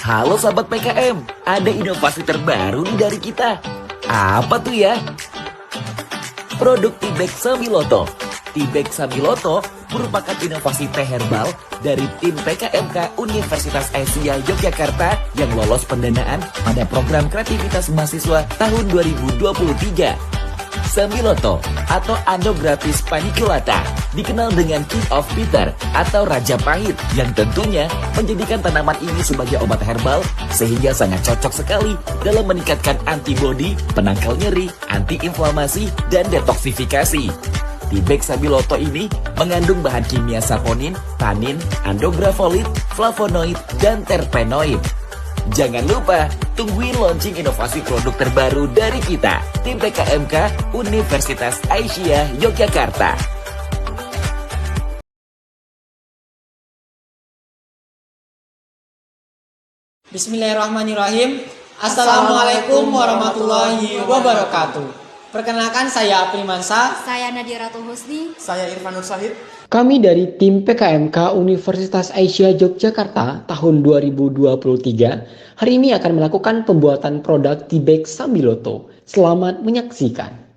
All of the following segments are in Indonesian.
Halo sahabat PKM, ada inovasi terbaru nih dari kita. Apa tuh ya? Produk Tibek Sambiloto. Tibek Sambiloto merupakan inovasi teh herbal dari tim PKMK Universitas Asia Yogyakarta yang lolos pendanaan pada program kreativitas mahasiswa tahun 2023. Sambiloto atau Ando Gratis Paniculata dikenal dengan King of Bitter atau Raja Pahit yang tentunya menjadikan tanaman ini sebagai obat herbal sehingga sangat cocok sekali dalam meningkatkan antibodi, penangkal nyeri, antiinflamasi, dan detoksifikasi. Tibek Sambiloto ini mengandung bahan kimia saponin, tanin, andogravolit, flavonoid, dan terpenoid. Jangan lupa, tungguin launching inovasi produk terbaru dari kita, tim PKMK Universitas Aisyah Yogyakarta. Bismillahirrahmanirrahim. Assalamualaikum warahmatullahi wabarakatuh. Perkenalkan, saya April Mansa. Saya Nadia Ratu Husni. Saya Irfan Nur Syahid. Kami dari tim PKMK Universitas Aisyah Yogyakarta tahun 2023 hari ini akan melakukan pembuatan produk Tibek Sambiloto. Selamat menyaksikan.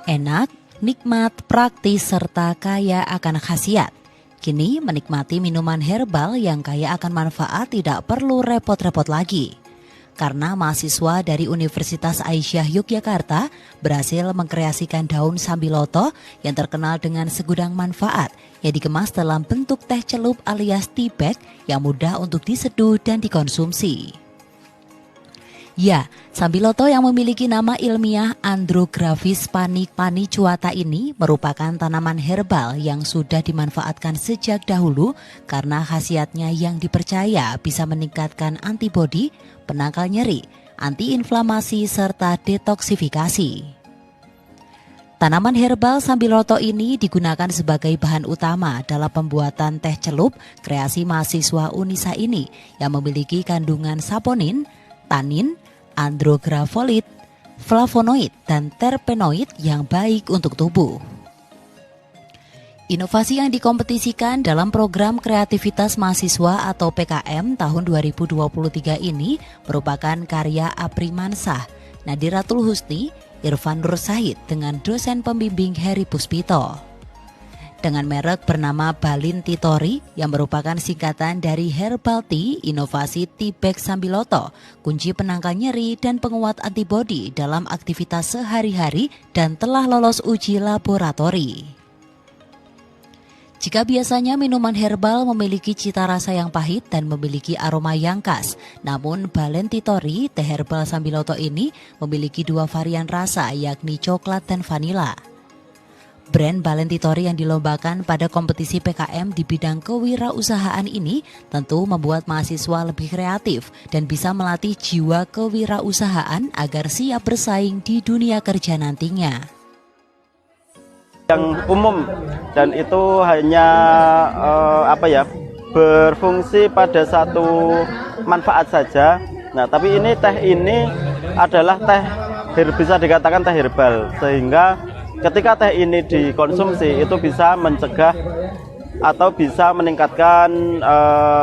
Enak, nikmat, praktis, serta kaya akan khasiat. Kini menikmati minuman herbal yang kaya akan manfaat tidak perlu repot-repot lagi. Karena mahasiswa dari Universitas Aisyah Yogyakarta berhasil mengkreasikan daun sambiloto yang terkenal dengan segudang manfaat yang dikemas dalam bentuk teh celup alias tea bag yang mudah untuk diseduh dan dikonsumsi. Ya, sambiloto yang memiliki nama ilmiah Andrographis panicuata ini merupakan tanaman herbal yang sudah dimanfaatkan sejak dahulu karena khasiatnya yang dipercaya bisa meningkatkan antibodi, penangkal nyeri, antiinflamasi, serta detoksifikasi. Tanaman herbal sambiloto ini digunakan sebagai bahan utama dalam pembuatan teh celup kreasi mahasiswa Unisa ini yang memiliki kandungan saponin, tanin, andrografolit, flavonoid, dan terpenoid yang baik untuk tubuh. Inovasi yang dikompetisikan dalam program kreativitas mahasiswa atau PKM tahun 2023 ini merupakan karya Apri Mansah, Nadiratul Husni, Irfan Nur Sahid dengan dosen pembimbing Heri Puspito. Dengan merek bernama Balin Titori yang merupakan singkatan dari Herbal Tea Inovasi Tea Bag Sambiloto, kunci penangkal nyeri dan penguat antibodi dalam aktivitas sehari-hari dan telah lolos uji laboratori. Jika biasanya minuman herbal memiliki cita rasa yang pahit dan memiliki aroma yang khas, namun Balin Titori teh herbal Sambiloto ini memiliki dua varian rasa yakni coklat dan vanila. Brand Balin Titori yang dilombakan pada kompetisi PKM di bidang kewirausahaan ini tentu membuat mahasiswa lebih kreatif dan bisa melatih jiwa kewirausahaan agar siap bersaing di dunia kerja nantinya. Yang umum dan itu hanya berfungsi pada satu manfaat saja. Nah, tapi teh ini adalah teh bisa dikatakan teh herbal, sehingga ketika teh ini dikonsumsi itu bisa mencegah atau bisa meningkatkan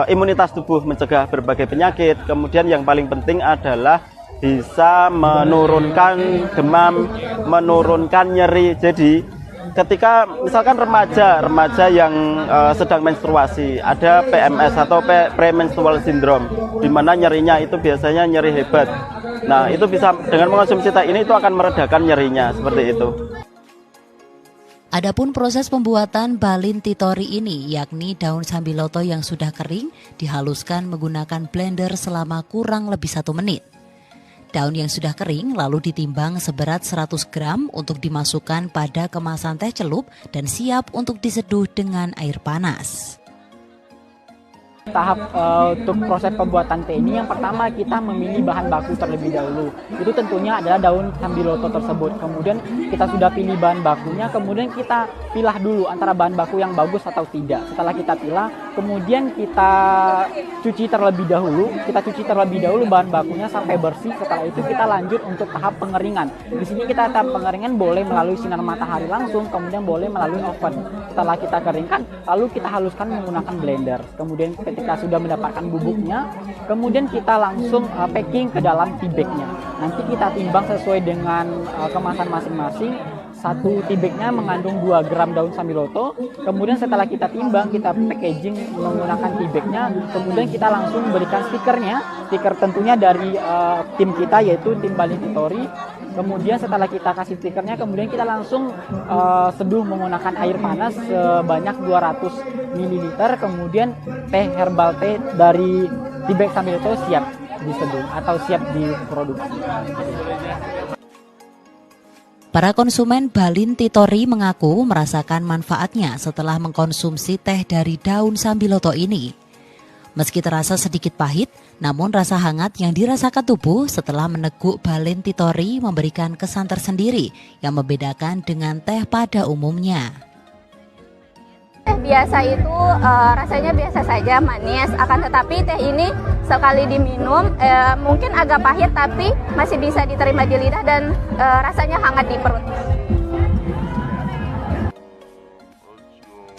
imunitas tubuh, mencegah berbagai penyakit. Kemudian yang paling penting adalah bisa menurunkan demam, menurunkan nyeri. Jadi ketika misalkan remaja yang sedang menstruasi, ada PMS atau premenstrual syndrome, di mana nyerinya itu biasanya nyeri hebat. Nah, itu bisa dengan mengonsumsi teh ini itu akan meredakan nyerinya, seperti itu. Adapun proses pembuatan Balin Titori ini yakni daun sambiloto yang sudah kering dihaluskan menggunakan blender selama kurang lebih 1 menit. Daun yang sudah kering lalu ditimbang seberat 100 gram untuk dimasukkan pada kemasan teh celup dan siap untuk diseduh dengan air panas. Tahap untuk proses pembuatan teh ini yang pertama kita memilih bahan baku terlebih dahulu. Itu tentunya adalah daun sambiloto tersebut. Kemudian kita sudah pilih bahan bakunya, kemudian kita pilah dulu antara bahan baku yang bagus atau tidak. Setelah kita pilah, kemudian kita cuci terlebih dahulu. Kita cuci terlebih dahulu bahan bakunya sampai bersih. Setelah itu kita lanjut untuk tahap pengeringan. Di sini kita tahap pengeringan boleh melalui sinar matahari langsung, kemudian boleh melalui oven. Setelah kita keringkan, lalu kita haluskan menggunakan blender. Kemudian ketika sudah mendapatkan bubuknya, kemudian kita langsung packing ke dalam tea bag-nya. Nanti kita timbang sesuai dengan kemasan masing-masing. Satu tea bag-nya mengandung 2 gram daun sambiloto. Kemudian setelah kita timbang, kita packaging menggunakan tea bag-nya. Kemudian kita langsung berikan stikernya. Stiker tentunya dari tim kita, yaitu tim Balin Titori. Kemudian setelah kita kasih stikernya, kemudian kita langsung seduh menggunakan air panas sebanyak 200 ml. Kemudian teh herbal teh dari tea bag sambiloto siap diseduh atau siap diproduksi. Para konsumen Balin Titori mengaku merasakan manfaatnya setelah mengkonsumsi teh dari daun sambiloto ini. Meski terasa sedikit pahit, namun rasa hangat yang dirasakan tubuh setelah meneguk Balin Titori memberikan kesan tersendiri yang membedakan dengan teh pada umumnya. Teh biasa itu rasanya biasa saja, manis. Akan tetapi teh ini sekali diminum mungkin agak pahit, tapi masih bisa diterima di lidah dan rasanya hangat di perut.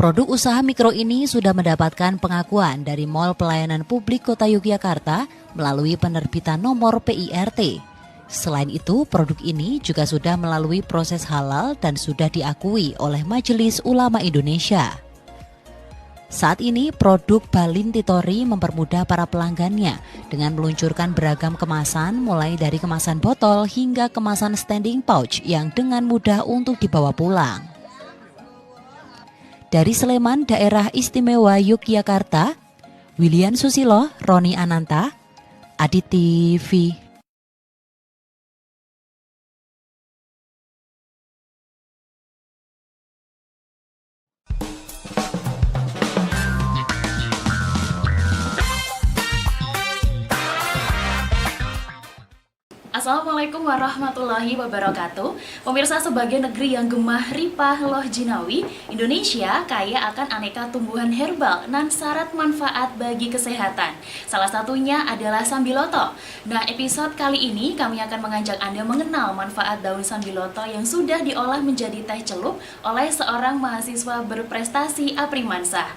Produk usaha mikro ini sudah mendapatkan pengakuan dari Mall Pelayanan Publik Kota Yogyakarta melalui penerbitan nomor PIRT. Selain itu, produk ini juga sudah melalui proses halal dan sudah diakui oleh Majelis Ulama Indonesia. Saat ini produk Balin Titori mempermudah para pelanggannya dengan meluncurkan beragam kemasan mulai dari kemasan botol hingga kemasan standing pouch yang dengan mudah untuk dibawa pulang. Dari Sleman, Daerah Istimewa Yogyakarta, William Susilo, Roni Ananta, Adit TV. Assalamualaikum warahmatullahi wabarakatuh. Pemirsa, sebagai negeri yang gemah ripah loh jinawi, Indonesia kaya akan aneka tumbuhan herbal nan syarat manfaat bagi kesehatan. Salah satunya adalah sambiloto. Nah, episode kali ini kami akan mengajak Anda mengenal manfaat daun sambiloto yang sudah diolah menjadi teh celup oleh seorang mahasiswa berprestasi Aprimansah.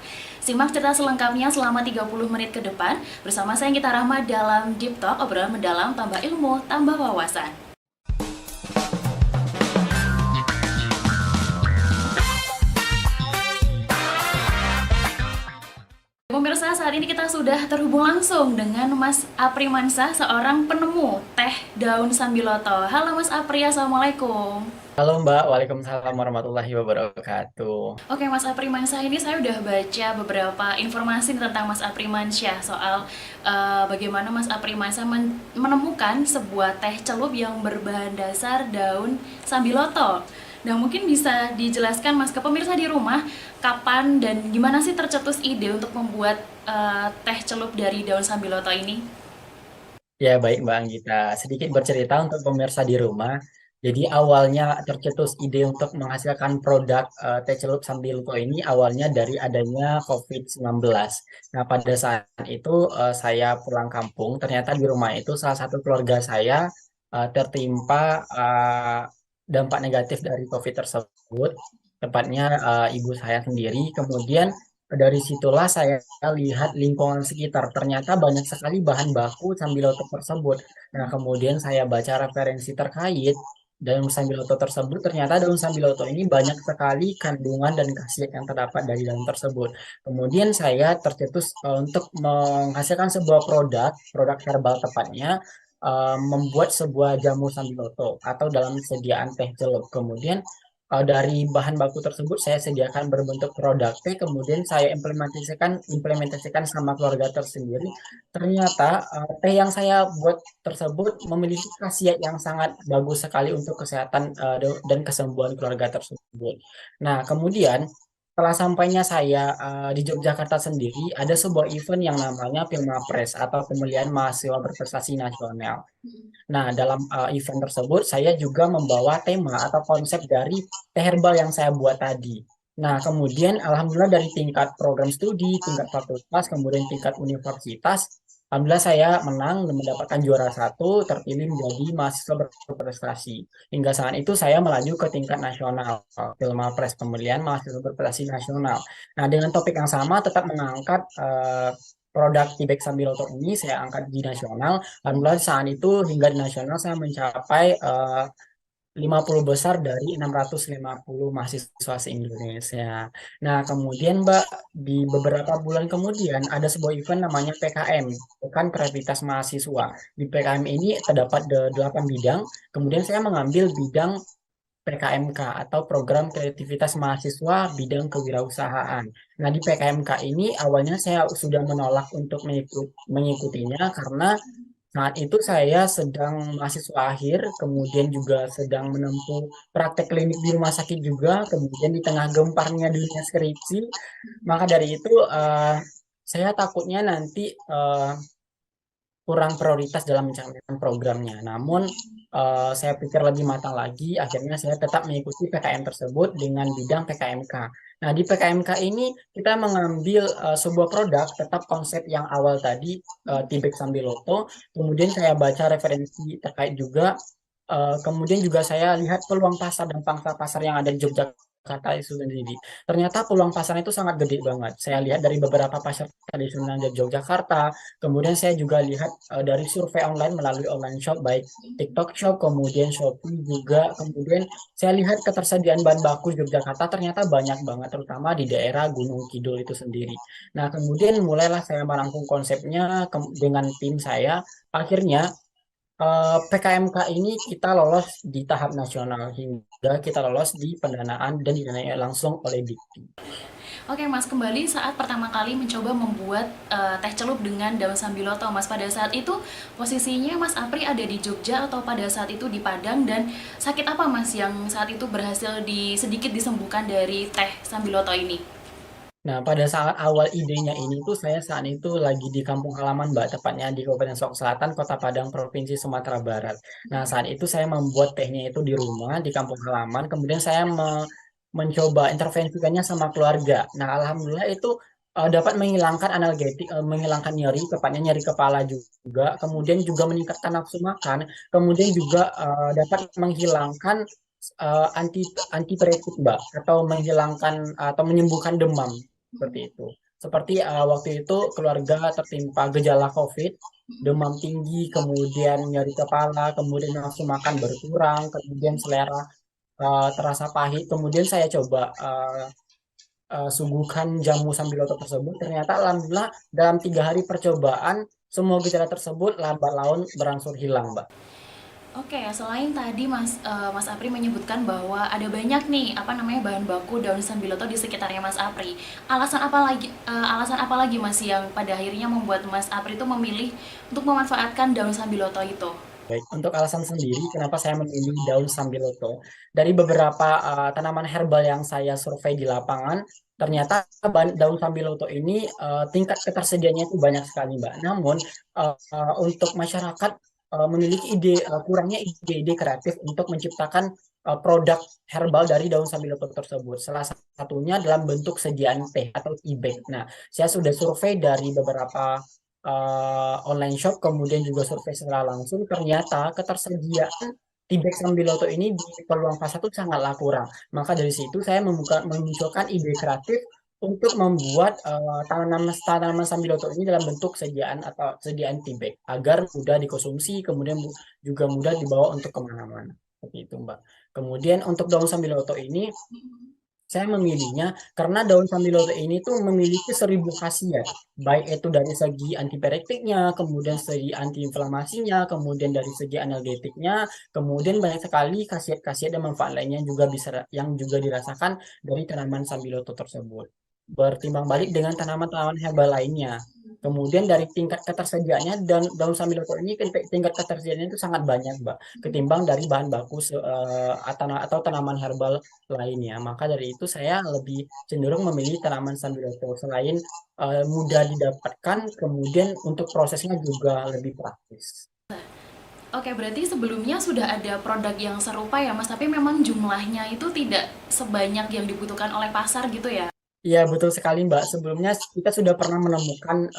Simak cerita selengkapnya selama 30 menit ke depan bersama saya Gita Rahma dalam Deep Talk, obrolan mendalam, tambah ilmu, tambah wawasan. Pemirsa, saat ini kita sudah terhubung langsung dengan Mas Aprimansah, seorang penemu teh daun sambiloto. Halo Mas Apri, Assalamualaikum. Halo Mbak, Waalaikumsalam warahmatullahi wabarakatuh. Oke Mas Aprimansah, ini saya udah baca beberapa informasi tentang Mas Aprimansah soal bagaimana Mas Aprimansah menemukan sebuah teh celup yang berbahan dasar daun sambiloto. Nah, mungkin bisa dijelaskan Mas ke pemirsa di rumah kapan dan gimana sih tercetus ide untuk membuat teh celup dari daun sambiloto ini? Ya baik Mbak Anggita, sedikit bercerita untuk pemirsa di rumah. Jadi awalnya tercetus ide untuk menghasilkan produk teh celup sambiloto ini awalnya dari adanya COVID-19. Nah pada saat itu saya pulang kampung, ternyata di rumah itu salah satu keluarga saya tertimpa dampak negatif dari COVID tersebut, tepatnya ibu saya sendiri. Kemudian dari situlah saya lihat lingkungan sekitar, ternyata banyak sekali bahan baku sambiloto tersebut. Nah, kemudian saya baca referensi terkait daun sambiloto tersebut, ternyata daun sambiloto ini banyak sekali kandungan dan khasiat yang terdapat dari daun tersebut. Kemudian saya tercetus untuk menghasilkan sebuah produk herbal tepatnya, membuat sebuah jamu sambiloto atau dalam sediaan teh celup. Kemudian dari bahan baku tersebut saya sediakan berbentuk produk teh, kemudian saya implementasikan sama keluarga tersendiri. Ternyata teh yang saya buat tersebut memiliki khasiat yang sangat bagus sekali untuk kesehatan dan kesembuhan keluarga tersebut. Nah, kemudian setelah sampainya saya di Yogyakarta sendiri, ada sebuah event yang namanya Pilmapres atau Pemilihan Mahasiswa Berprestasi Nasional. Nah, dalam event tersebut saya juga membawa tema atau konsep dari teh herbal yang saya buat tadi. Nah, kemudian alhamdulillah dari tingkat program studi, tingkat fakultas, kemudian tingkat universitas, alhamdulillah saya menang dan mendapatkan juara satu, terpilih menjadi mahasiswa berprestasi. Hingga saat itu saya melaju ke tingkat nasional, Pilmapres Pemilihan Mahasiswa Berprestasi Nasional. Nah, dengan topik yang sama tetap mengangkat produk Tibek Sambiloto ini saya angkat di nasional. Alhamdulillah saat itu hingga di nasional saya mencapai 50 besar dari 650 mahasiswa se-Indonesia. Nah, kemudian Mbak, di beberapa bulan kemudian ada sebuah event namanya PKM, Pekan Kreativitas Mahasiswa. Di PKM ini terdapat 8 bidang, kemudian saya mengambil bidang PKMK atau Program Kreativitas Mahasiswa Bidang Kewirausahaan. Nah, di PKMK ini awalnya saya sudah menolak untuk mengikutinya karena saat itu saya sedang mahasiswa akhir, kemudian juga sedang menempuh praktek klinik di rumah sakit juga, kemudian di tengah gemparnya dunia skripsi. Maka dari itu saya takutnya nanti kurang prioritas dalam menjalankan programnya. Namun saya pikir lebih matang lagi, akhirnya saya tetap mengikuti PKM tersebut dengan bidang PKMK. Nah, di PKMK ini kita mengambil sebuah produk, tetap konsep yang awal tadi, Tibek Sambiloto. Kemudian saya baca referensi terkait juga, kemudian juga saya lihat peluang pasar dan pangsa pasar yang ada di Yogyakarta Yogyakarta itu sendiri. Ternyata peluang pasarnya itu sangat gede banget. Saya lihat dari beberapa pasar tradisional di Yogyakarta, kemudian saya juga lihat dari survei online melalui online shop, baik TikTok Shop, kemudian Shopee juga, kemudian saya lihat ketersediaan bahan baku Yogyakarta ternyata banyak banget, terutama di daerah Gunung Kidul itu sendiri. Nah, kemudian mulailah saya merangkum konsepnya dengan tim saya. Akhirnya PKMK ini kita lolos di tahap nasional hingga kita lolos di pendanaan dan didanai langsung oleh Dikti. Oke Mas, kembali saat pertama kali mencoba membuat teh celup dengan daun sambiloto Mas. Pada saat itu posisinya Mas Apri ada di Jogja atau pada saat itu di Padang, dan sakit apa Mas yang saat itu berhasil sedikit disembuhkan dari teh sambiloto ini? Nah, pada saat awal idenya ini tuh saya saat itu lagi di kampung halaman Mbak, tepatnya di Kabupaten Solok Selatan, Kota Padang, Provinsi Sumatera Barat. Nah, saat itu saya membuat tehnya itu di rumah, di kampung halaman, kemudian saya mencoba intervensikannya sama keluarga. Nah, alhamdulillah itu dapat menghilangkan analgetik, menghilangkan nyeri, tepatnya nyeri kepala juga, kemudian juga meningkatkan nafsu makan, kemudian juga dapat menghilangkan antipiretik Mbak, atau menghilangkan atau menyembuhkan demam seperti itu. Seperti waktu itu keluarga tertimpa gejala COVID, demam tinggi, kemudian nyeri kepala, kemudian nafsu makan berkurang, kemudian selera terasa pahit. Kemudian saya coba suguhkan jamu sambiloto tersebut. Ternyata alhamdulillah dalam 3 hari percobaan semua gejala tersebut lambat laun berangsur hilang, Mbak. Oke, selain tadi Mas Apri menyebutkan bahwa ada banyak nih bahan baku daun sambiloto di sekitarnya Mas Apri. Alasan apa lagi Mas yang pada akhirnya membuat Mas Apri itu memilih untuk memanfaatkan daun sambiloto itu? Baik, untuk alasan sendiri kenapa saya memilih daun sambiloto, dari beberapa tanaman herbal yang saya survei di lapangan, ternyata daun sambiloto ini tingkat ketersediaannya itu banyak sekali, Mbak. Namun untuk masyarakat memiliki kurangnya ide-ide kreatif untuk menciptakan produk herbal dari daun sambiloto tersebut. Salah satunya dalam bentuk sediaan teh atau tea bag. Nah, saya sudah survei dari beberapa online shop, kemudian juga survei secara langsung, ternyata ketersediaan tea bag sambiloto ini di peluang pasar itu sangatlah kurang. Maka dari situ saya memunculkan ide kreatif untuk membuat tanaman sambiloto ini dalam bentuk sediaan atau sediaan tea bag agar mudah dikonsumsi, kemudian juga mudah dibawa untuk kemana-mana. Seperti itu, Mbak. Kemudian untuk daun sambiloto ini saya memilihnya karena daun sambiloto ini tuh memiliki 1.000 khasiat, baik itu dari segi antipiretiknya, kemudian segi antiinflamasinya, kemudian dari segi analgetiknya, kemudian banyak sekali khasiat-khasiat dan manfaat lainnya juga bisa yang juga dirasakan dari tanaman sambiloto tersebut. Bertimbang balik dengan tanaman-tanaman herbal lainnya. Kemudian dari tingkat ketersediaannya, dan daun sambiloto ini tingkat ketersediaannya itu sangat banyak, Mbak, ketimbang dari bahan baku atau tanaman herbal lainnya. Maka dari itu saya lebih cenderung memilih tanaman sambiloto selain mudah didapatkan, kemudian untuk prosesnya juga lebih praktis. Oke, berarti sebelumnya sudah ada produk yang serupa ya Mas, tapi memang jumlahnya itu tidak sebanyak yang dibutuhkan oleh pasar gitu ya? Iya, betul sekali, Mbak. Sebelumnya kita sudah pernah menemukan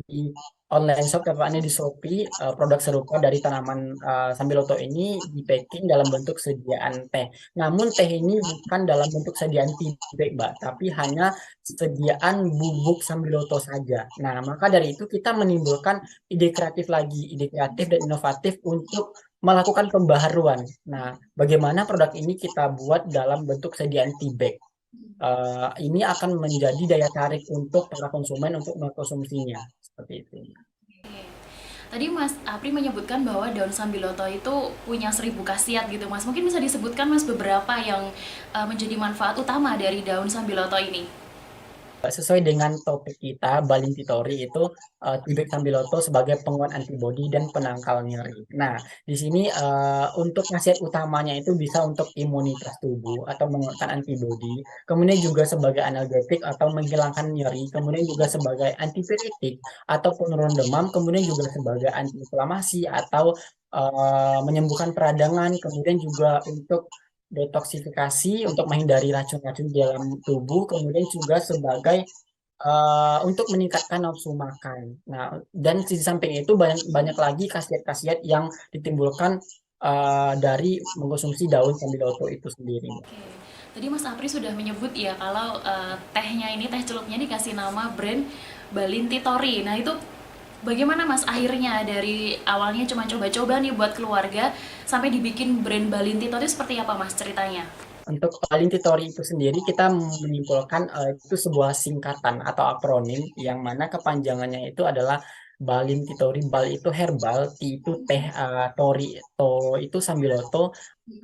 di online shop, tepatnya di Shopee, produk serupa dari tanaman sambiloto ini di packing dalam bentuk sediaan teh. Namun teh ini bukan dalam bentuk sediaan tea bag, Mbak, tapi hanya sediaan bubuk sambiloto saja. Nah, maka dari itu kita menimbulkan ide kreatif lagi, ide kreatif dan inovatif untuk melakukan pembaharuan. Nah, bagaimana produk ini kita buat dalam bentuk sediaan tea bag. Ini akan menjadi daya tarik untuk para konsumen untuk mengkonsumsinya seperti itu. Tadi Mas Apri menyebutkan bahwa daun sambiloto itu punya 1.000 khasiat gitu Mas. Mungkin bisa disebutkan Mas beberapa yang menjadi manfaat utama dari daun sambiloto ini? Sesuai dengan topik kita, Balintitori itu tea bag sambiloto sebagai penguat antibodi dan penangkal nyeri. Nah, di sini untuk khasiat utamanya itu bisa untuk imunitas tubuh atau menguatkan antibodi, kemudian juga sebagai analgetik atau menghilangkan nyeri, kemudian juga sebagai antipiretik atau penurun demam, kemudian juga sebagai antiinflamasi atau menyembuhkan peradangan, kemudian juga untuk detoksifikasi untuk menghindari racun-racun di dalam tubuh, kemudian juga sebagai untuk meningkatkan nafsu makan. Nah, dan di samping itu banyak lagi khasiat-khasiat yang ditimbulkan dari mengkonsumsi daun sambiloto itu sendiri. Oke. Tadi Mas Apri sudah menyebut ya kalau tehnya ini, teh celupnya dikasih nama brand Balinti Tori. Nah itu bagaimana Mas akhirnya dari awalnya cuma coba-coba nih buat keluarga sampai dibikin brand Balinti Tori, seperti apa Mas ceritanya? Untuk Balinti Tori itu sendiri kita menyimpulkan itu sebuah singkatan atau akronim yang mana kepanjangannya itu adalah Balinti Tori. Bal itu herbal, Ti itu teh, Tori to itu Sambiloto,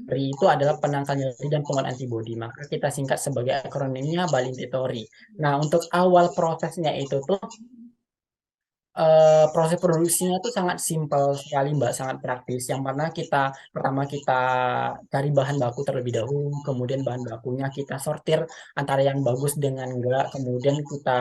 Ri itu adalah penangkal nyeri dan penguat antibodi. Maka kita singkat sebagai akronimnya Balinti Tori. Nah, untuk awal prosesnya itu tuh proses produksinya tuh sangat simpel sekali Mbak, sangat praktis. Yang mana kita pertama kita cari bahan baku terlebih dahulu, kemudian bahan bakunya kita sortir antara yang bagus dengan enggak, kemudian kita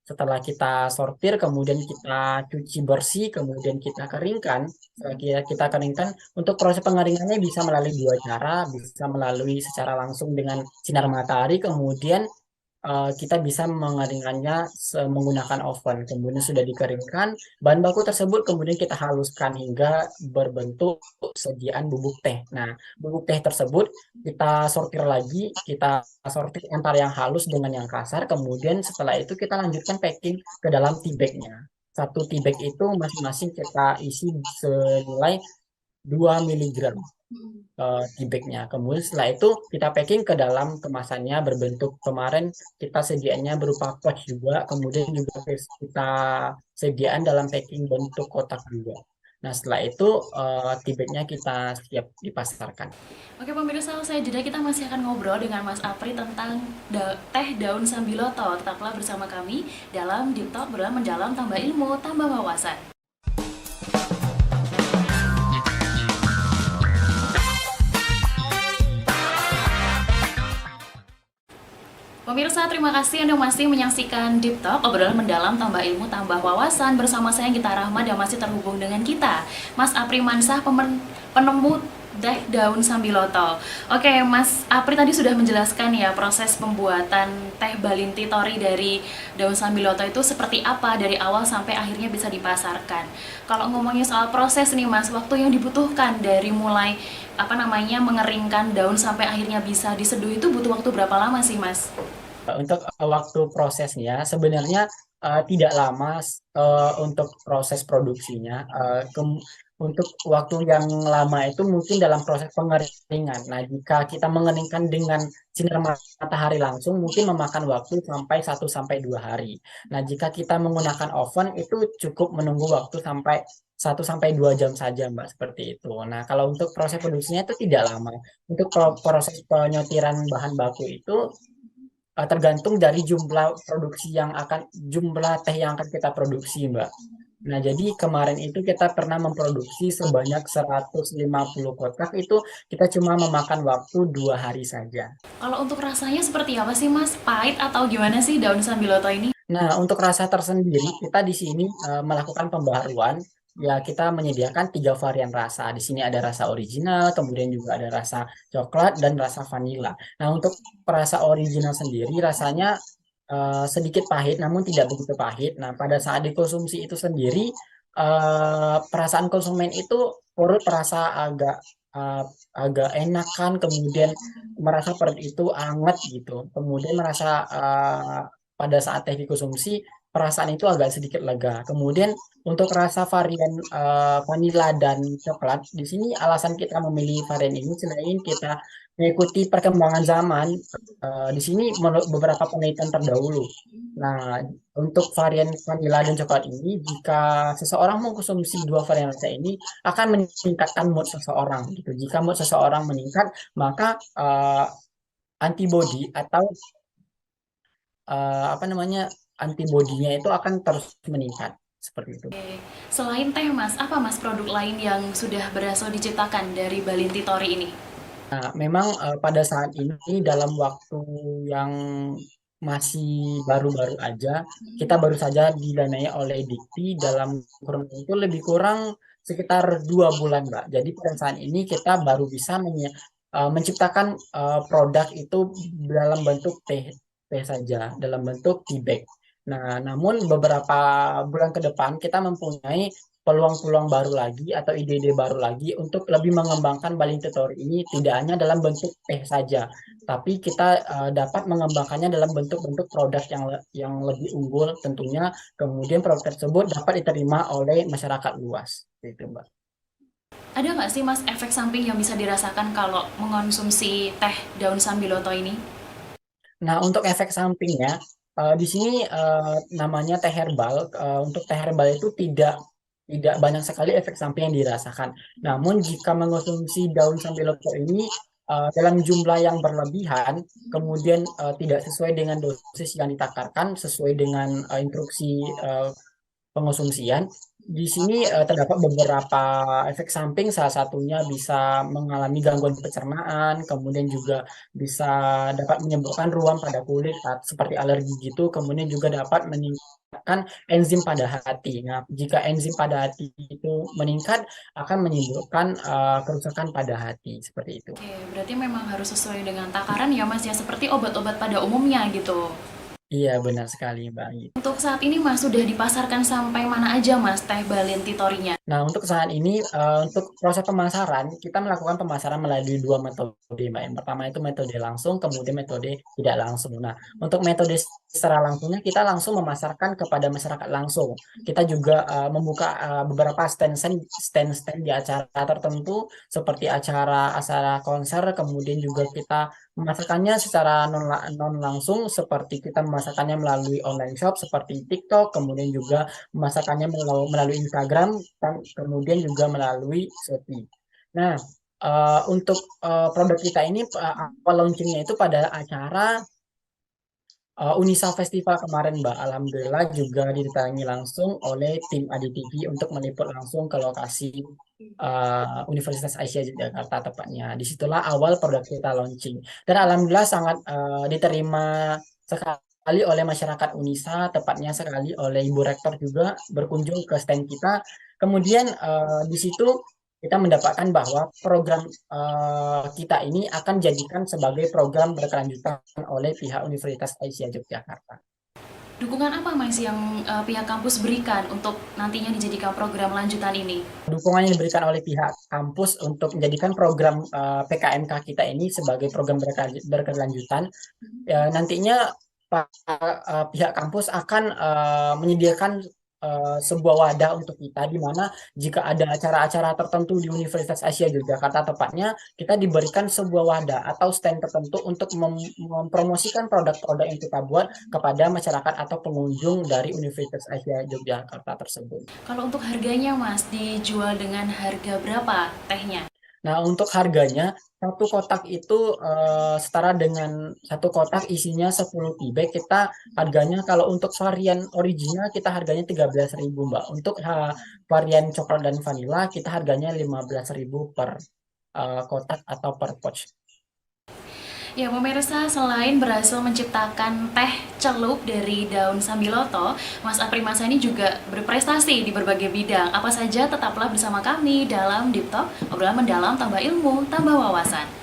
setelah kita sortir, kemudian kita cuci bersih, kemudian kita keringkan. Setelah kita keringkan, untuk proses pengeringannya bisa melalui dua cara, bisa melalui secara langsung dengan sinar matahari, kemudian kita bisa mengeringkannya menggunakan oven. Kemudian sudah dikeringkan, bahan baku tersebut kemudian kita haluskan hingga berbentuk sediaan bubuk teh. Nah, bubuk teh tersebut kita sortir lagi, kita sortir antara yang halus dengan yang kasar. Kemudian setelah itu kita lanjutkan packing ke dalam tea bag-nya. Satu tea bag itu masing-masing kita isi senilai 2 miligram tea bag-nya. Kemudian setelah itu kita packing ke dalam kemasannya berbentuk, kemarin kita sediaannya berupa pouch juga, kemudian juga kita sediaan dalam packing bentuk kotak juga. Nah, setelah itu tea bag-nya kita siap dipasarkan. Oke pemirsa, saya jeda, kita masih akan ngobrol dengan Mas Apri tentang teh daun Sambiloto. Tetaplah bersama kami dalam Deep Talk, berdalam mendalam, tambah ilmu, tambah wawasan. Pemirsa, terima kasih Anda masih menyaksikan Deep Talk, obrolan mendalam, tambah ilmu, tambah wawasan. Bersama saya Gita Rahma dan masih terhubung dengan kita Mas Apri Mansah, penemu teh daun Sambiloto. Oke, Mas Apri tadi sudah menjelaskan ya proses pembuatan teh Balinti Tori dari daun Sambiloto itu seperti apa dari awal sampai akhirnya bisa dipasarkan. Kalau ngomongin soal proses nih Mas, waktu yang dibutuhkan dari mulai mengeringkan daun sampai akhirnya bisa diseduh itu butuh waktu berapa lama sih Mas? Untuk waktu prosesnya sebenarnya tidak lama untuk proses produksinya. Untuk waktu yang lama itu mungkin dalam proses pengeringan. Nah, jika kita mengeringkan dengan sinar matahari langsung mungkin memakan waktu sampai 1 sampai 2 hari. Nah, jika kita menggunakan oven itu cukup menunggu waktu sampai 1 sampai 2 jam saja, Mbak, seperti itu. Nah, kalau untuk proses produksinya itu tidak lama. Untuk proses penyotiran bahan baku itu tergantung dari jumlah teh yang akan kita produksi, Mbak. Nah, jadi kemarin itu kita pernah memproduksi sebanyak 150 kotak, itu kita cuma memakan waktu 2 hari saja. Kalau untuk rasanya seperti apa sih Mas? Pahit atau gimana sih daun Sambiloto ini? Nah, untuk rasa tersendiri kita di sini melakukan pembaharuan. Ya, kita menyediakan 3 varian rasa. Di sini ada rasa original, kemudian juga ada rasa coklat dan rasa vanila. Nah, untuk rasa original sendiri rasanya sedikit pahit, namun tidak begitu pahit. Nah, pada saat dikonsumsi itu sendiri, perasaan konsumen itu perut terasa agak enakan, kemudian merasa perut itu anget gitu. Kemudian merasa pada saat teh dikonsumsi perasaan itu agak sedikit lega. Kemudian untuk rasa varian vanila dan coklat, di sini alasan kita memilih varian ini selain kita mengikuti perkembangan zaman. Di sini menurut beberapa penelitian terdahulu. Nah, untuk varian vanila dan coklat ini, jika seseorang mengkonsumsi 2 varian rasa ini, akan meningkatkan mood seseorang. Gitu. Jika mood seseorang meningkat, maka antibodi atau antibodinya itu akan terus meningkat seperti itu. Selain teh Mas, apa Mas produk lain yang sudah berhasil diciptakan dari Balinti Tori ini? Nah, memang pada saat ini dalam waktu yang masih baru-baru aja, kita baru saja didanai oleh Dikti dalam kurun itu lebih kurang sekitar 2 bulan, Mbak. Jadi pada saat ini kita baru bisa menciptakan produk itu dalam bentuk teh saja, dalam bentuk tea bag. Nah, namun beberapa bulan ke depan kita mempunyai peluang-peluang baru lagi atau ide-ide baru lagi untuk lebih mengembangkan Balinti Tori ini tidak hanya dalam bentuk teh saja, tapi kita dapat mengembangkannya dalam bentuk-bentuk produk yang lebih unggul tentunya, kemudian produk tersebut dapat diterima oleh masyarakat luas, gitu Mbak. Ada nggak sih Mas efek samping yang bisa dirasakan kalau mengonsumsi teh daun sambiloto ini? Nah, untuk efek sampingnya, di sini namanya teh herbal. Untuk teh herbal itu tidak banyak sekali efek samping yang dirasakan. Namun jika mengonsumsi daun sambiloto ini dalam jumlah yang berlebihan, kemudian tidak sesuai dengan dosis yang ditakarkan, sesuai dengan instruksi pengonsumsian. Di sini terdapat beberapa efek samping, salah satunya bisa mengalami gangguan pencernaan, kemudian juga bisa dapat menyebabkan ruam pada kulit seperti alergi gitu, kemudian juga dapat meningkatkan enzim pada hati. Nah, jika enzim pada hati itu meningkat, akan menimbulkan kerusakan pada hati, seperti itu. Oke, berarti memang harus sesuai dengan takaran ya Mas ya, seperti obat-obat pada umumnya gitu. Iya, benar sekali, Mbak. Untuk saat ini Mas sudah dipasarkan sampai mana aja Mas teh Balinti Torinya? Nah, untuk saat ini, untuk proses pemasaran, kita melakukan pemasaran melalui dua metode, Mbak. Yang pertama itu metode langsung, kemudian metode tidak langsung. Nah, untuk metode secara langsungnya, kita langsung memasarkan kepada masyarakat langsung. Kita juga membuka beberapa stand-stand di acara tertentu, seperti acara konser, kemudian juga kita memasarkannya secara non langsung, seperti kita memasarkannya melalui online shop, seperti TikTok, kemudian juga memasarkannya melalui Instagram, kemudian juga melalui Shopee. Nah, untuk produk kita ini awal launchingnya itu pada acara Unisa Festival kemarin, Mbak. Alhamdulillah juga didatangi langsung oleh tim ADTV untuk meliput langsung ke lokasi Universitas Aisyah Yogyakarta tepatnya. Disitulah awal produk kita launching. Dan alhamdulillah sangat diterima sekali oleh masyarakat Unisa, tepatnya sekali oleh Ibu Rektor juga berkunjung ke stand kita. Kemudian di situ kita mendapatkan bahwa program kita ini akan jadikan sebagai program berkelanjutan oleh pihak Universitas Aisyah Yogyakarta. Dukungan apa Mas yang pihak kampus berikan untuk nantinya dijadikan program lanjutan ini? Dukungan yang diberikan oleh pihak kampus untuk menjadikan program PKMK kita ini sebagai program berkelanjutan, nantinya pihak kampus akan menyediakan sebuah wadah untuk kita, di mana jika ada acara-acara tertentu di Universitas Asia Yogyakarta tepatnya, kita diberikan sebuah wadah atau stand tertentu untuk mempromosikan produk-produk yang kita buat kepada masyarakat atau pengunjung dari Universitas Asia Yogyakarta tersebut. Kalau untuk harganya Mas, dijual dengan harga berapa tehnya? Nah, untuk harganya, satu kotak itu setara dengan satu kotak isinya 10 tea bag. Kita harganya kalau untuk varian original kita harganya 13.000, Mbak. Untuk varian coklat dan vanilla kita harganya 15.000 per kotak atau per pouch. Ya pemirsa, selain berhasil menciptakan teh celup dari daun sambiloto, Mas Apri Masani juga berprestasi di berbagai bidang. Apa saja, tetaplah bersama kami dalam Deep Talk, obrolan mendalam, tambah ilmu, tambah wawasan.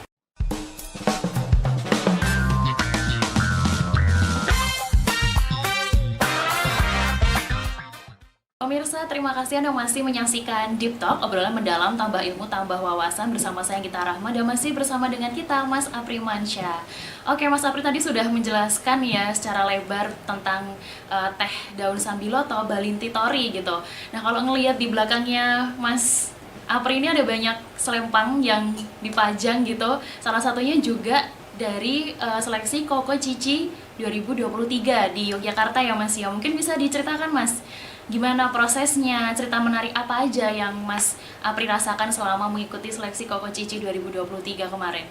Pemirsa, terima kasih Anda masih menyaksikan Deep Talk, obrolan mendalam, tambah ilmu, tambah wawasan bersama saya Gita Rahma dan masih bersama dengan kita Mas Apri Mansyah. Oke, Mas Apri tadi sudah menjelaskan ya secara lebar tentang teh daun sambiloto, Balinti Tori gitu. Nah, kalau ngelihat di belakangnya Mas Apri ini ada banyak selempang yang dipajang gitu. Salah satunya juga dari seleksi Koko Cici 2023 di Yogyakarta ya Mas ya. Mungkin bisa diceritakan Mas, gimana prosesnya, cerita menarik apa aja yang Mas Apri rasakan selama mengikuti seleksi Koko Cici 2023 kemarin?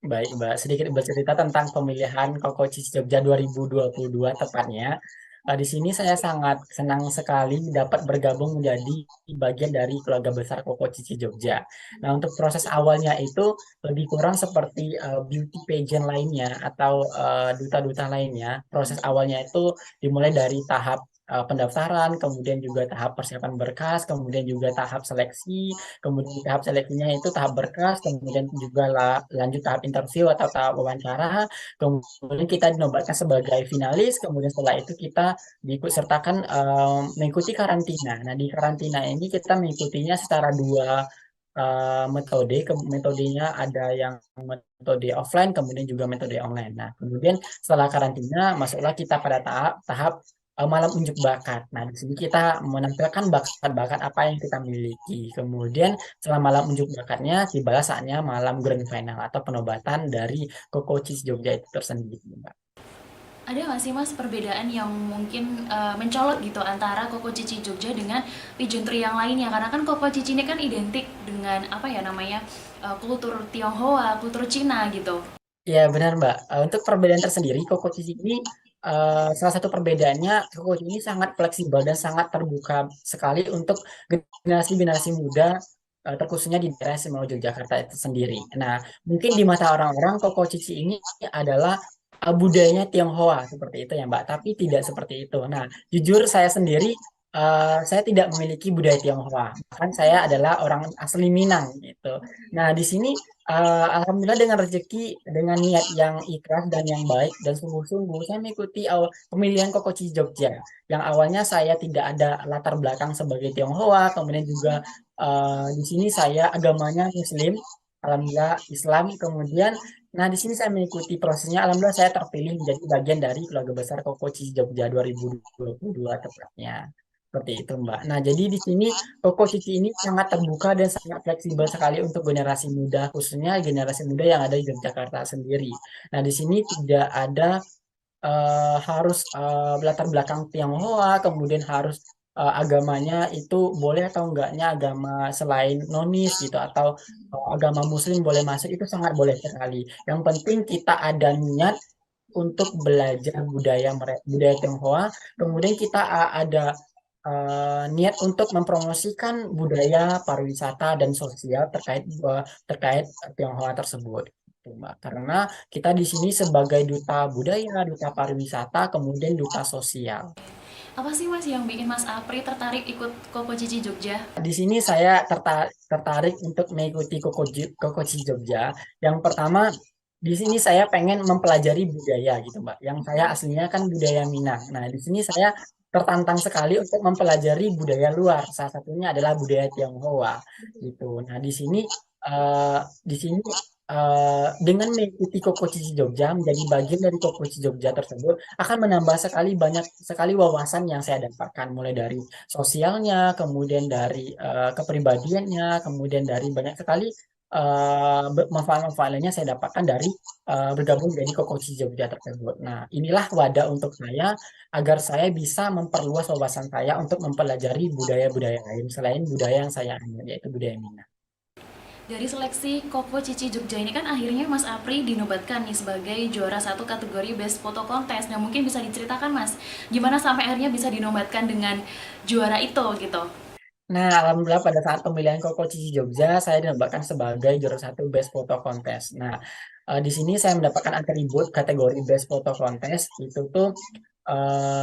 Baik, Mbak. Sedikit bercerita tentang pemilihan Koko Cici Jogja 2022 tepatnya. Di sini saya sangat senang sekali dapat bergabung menjadi bagian dari keluarga besar Koko Cici Jogja. Nah, untuk proses awalnya itu lebih kurang seperti beauty pageant lainnya atau duta-duta lainnya. Proses awalnya itu dimulai dari tahap pendaftaran, kemudian juga tahap persiapan berkas, kemudian juga tahap seleksi, kemudian tahap seleksinya itu tahap berkas, kemudian juga lanjut tahap interview atau tahap wawancara, kemudian kita dinobatkan sebagai finalis, kemudian setelah itu kita diikut sertakan mengikuti karantina. Nah, di karantina ini kita mengikutinya secara dua metode. Metodenya ada yang metode offline, kemudian juga metode online. Nah, kemudian setelah karantina, masuklah kita pada tahap malam unjuk bakat. Nah, di sini kita menampilkan bakat-bakat apa yang kita miliki. Kemudian setelah malam unjuk bakatnya, tibalah saatnya malam grand final atau penobatan dari Koko Cheese Jogja itu tersendiri, Mbak. Ada nggak sih Mas perbedaan yang mungkin mencolok gitu antara Koko Cici Jogja dengan pageantry yang lainnya? Karena kan Koko Cici ini kan identik dengan apa ya namanya kultur Tionghoa, kultur Cina gitu. Ya benar Mbak. Untuk perbedaan tersendiri, Koko Cheese ini salah satu perbedaannya Koko Cheese ini sangat fleksibel dan sangat terbuka sekali untuk generasi-generasi muda, terkhususnya di daerah Istimewa Yogyakarta itu sendiri. Nah, mungkin di mata orang-orang Koko Cheese ini adalah budayanya Tionghoa seperti itu ya Mbak, tapi tidak seperti itu. Nah, jujur saya sendiri saya tidak memiliki budaya Tionghoa, bahkan saya adalah orang asli Minang gitu. Nah, di sini alhamdulillah dengan rezeki, dengan niat yang ikhlas dan yang baik dan sungguh-sungguh, saya mengikuti pemilihan Koko Cheese Jogja. Yang awalnya saya tidak ada latar belakang sebagai Tionghoa, kemudian juga di sini saya agamanya Muslim, alhamdulillah Islam. Kemudian, nah di sini saya mengikuti prosesnya, alhamdulillah saya terpilih menjadi bagian dari keluarga besar Koko Cheese Jogja 2022 tepatnya. Seperti itu, Mbak. Nah, jadi di sini Koko Cici ini sangat terbuka dan sangat fleksibel sekali untuk generasi muda, khususnya generasi muda yang ada di Yogyakarta sendiri. Nah, di sini tidak ada harus latar belakang Tionghoa, kemudian harus agamanya itu boleh atau enggaknya agama selain nonis gitu, atau agama Muslim boleh masuk, itu sangat boleh sekali. Yang penting kita ada niat untuk belajar budaya Tionghoa, kemudian kita ada niat untuk mempromosikan budaya pariwisata dan sosial terkait Tionghoa tersebut, gitu, Mbak. Karena kita di sini sebagai duta budaya, duta pariwisata, kemudian duta sosial. Apa sih Mas yang bikin Mas Apri tertarik ikut Koko Cici Jogja? Di sini saya tertarik untuk mengikuti Koko Cheese Jogja. Yang pertama, di sini saya pengen mempelajari budaya gitu, Mbak. Yang saya aslinya kan budaya Minang. Nah, di sini saya tertantang sekali untuk mempelajari budaya luar. Salah satunya adalah budaya Tionghoa gitu. Nah, di sini dengan mengikuti Koko Cheese Jogja, menjadi bagian dari Koko Cheese Jogja tersebut akan menambah banyak sekali wawasan yang saya dapatkan, mulai dari sosialnya, kemudian dari kepribadiannya, kemudian dari banyak sekali manfaat-manfaat lainnya saya dapatkan dari bergabung dari Koko Cheese Jogja tersebut. Nah, inilah wadah untuk saya agar saya bisa memperluas wawasan saya untuk mempelajari budaya-budaya lain selain budaya yang saya anut, yaitu budaya Minang. Dari seleksi Koko Cici Jogja ini kan akhirnya Mas Apri dinobatkan nih sebagai juara satu kategori Best Photo Contest. Nah mungkin bisa diceritakan Mas, gimana sampai akhirnya bisa dinobatkan dengan juara itu gitu? Nah, alhamdulillah pada saat pemilihan Koko Cici Jogja, saya dinobatkan sebagai juara satu Best Photo Contest. Nah, di sini saya mendapatkan atribut kategori Best Photo Contest itu tuh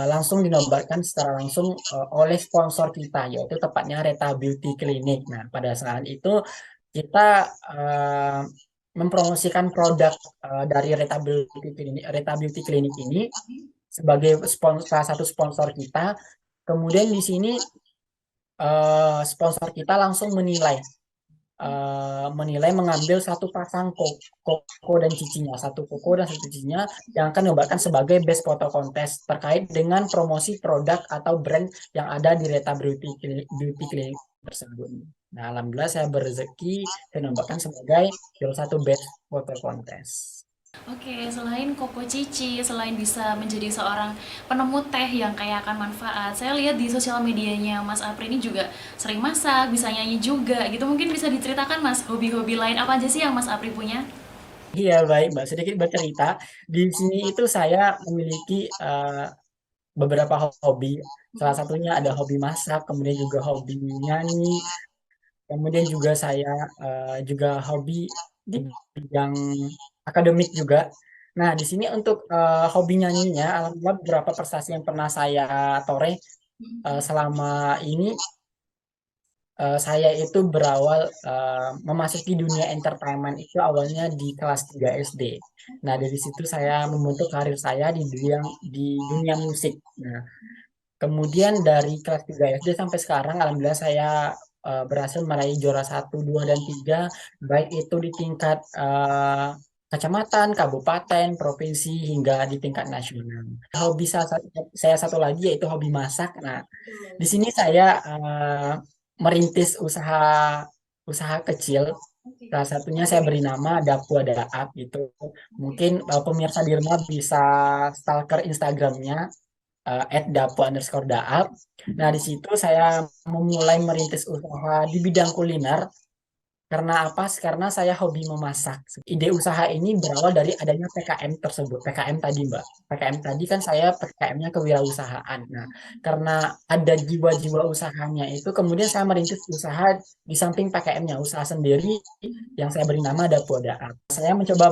langsung dinobatkan secara langsung oleh sponsor kita, yaitu tepatnya Reta Beauty Clinic. Nah, pada saat itu kita mempromosikan produk dari Reta Beauty Clinic ini sebagai salah satu sponsor kita. Kemudian di sini sponsor kita langsung menilai mengambil satu pasang koko dan cicinya, satu koko dan satu cicinya yang akan dinobatkan sebagai Best Photo Contest terkait dengan promosi produk atau brand yang ada di Reta Beauty Clinic tersebut. Nah, alhamdulillah saya berrezeki dinobatkan sebagai salah satu Best Photo Contest. Oke, selain Koko Cici, selain bisa menjadi seorang penemu teh yang kaya akan manfaat, saya lihat di sosial medianya Mas Apri ini juga sering masak, bisa nyanyi juga gitu. Mungkin bisa diceritakan Mas, hobi-hobi lain apa aja sih yang Mas Apri punya? Iya, baik Mbak, sedikit bercerita. Di sini itu saya memiliki beberapa hobi. Salah satunya ada hobi masak, kemudian juga hobi nyanyi, kemudian juga saya juga hobi di bidang akademik juga. Nah, di sini untuk hobi nyanyinya, alhamdulillah beberapa prestasi yang pernah saya toreh selama ini, saya itu berawal memasuki dunia entertainment itu awalnya di kelas 3 SD. Nah, dari situ saya membentuk karir saya di dunia musik. Nah, kemudian dari kelas 3 SD sampai sekarang, alhamdulillah saya berhasil meraih juara 1, 2, dan 3, baik itu di tingkat kecamatan, kabupaten, provinsi, hingga di tingkat nasional. Hobi saya satu lagi yaitu hobi masak. Nah, di sini saya merintis usaha kecil. Salah satunya saya beri nama Dapua Daap gitu. Mungkin pemirsa di rumah bisa stalker Instagramnya @dapu_daap. Nah, di situ saya memulai merintis usaha di bidang kuliner. Karena apa? Karena saya hobi memasak. Ide usaha ini berawal dari adanya PKM tersebut. PKM tadi, Mbak. PKM tadi kan saya PKM-nya kewirausahaan. Nah, karena ada jiwa-jiwa usahanya itu, kemudian saya merintis usaha di samping PKM-nya, usaha sendiri yang saya beri nama Dapur Daap. Saya mencoba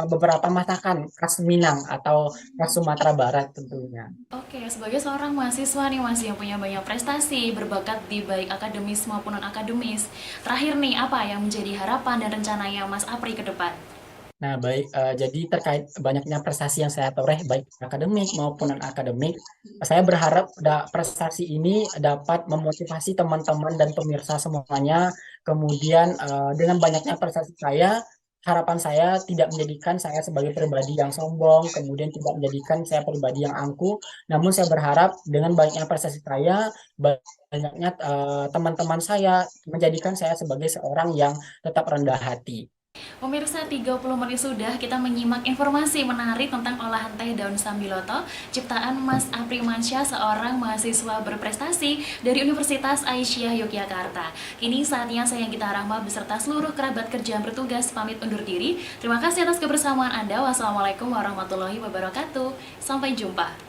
beberapa masakan khas Minang atau khas Sumatera Barat tentunya. Oke, sebagai seorang mahasiswa nih Mas yang punya banyak prestasi, berbakat di baik akademis maupun non-akademis. Terakhir nih, apa yang menjadi harapan dan rencananya Mas Apri ke depan? Nah, baik, jadi terkait banyaknya prestasi yang saya toreh, baik akademik maupun non-akademik, saya berharap prestasi ini dapat memotivasi teman-teman dan pemirsa semuanya. Kemudian, dengan banyaknya prestasi saya, harapan saya tidak menjadikan saya sebagai pribadi yang sombong, kemudian tidak menjadikan saya pribadi yang angkuh. Namun saya berharap dengan banyaknya prestasi saya, banyaknya teman-teman saya menjadikan saya sebagai seorang yang tetap rendah hati. Pemirsa, 30 menit sudah kita menyimak informasi menarik tentang olahan teh daun sambiloto ciptaan Mas Apri Mansyah, seorang mahasiswa berprestasi dari Universitas Aisyah Yogyakarta. Kini saatnya saya Gita Rahma beserta seluruh kerabat kerja yang bertugas pamit undur diri. Terima kasih atas kebersamaan Anda. Wassalamualaikum warahmatullahi wabarakatuh. Sampai jumpa.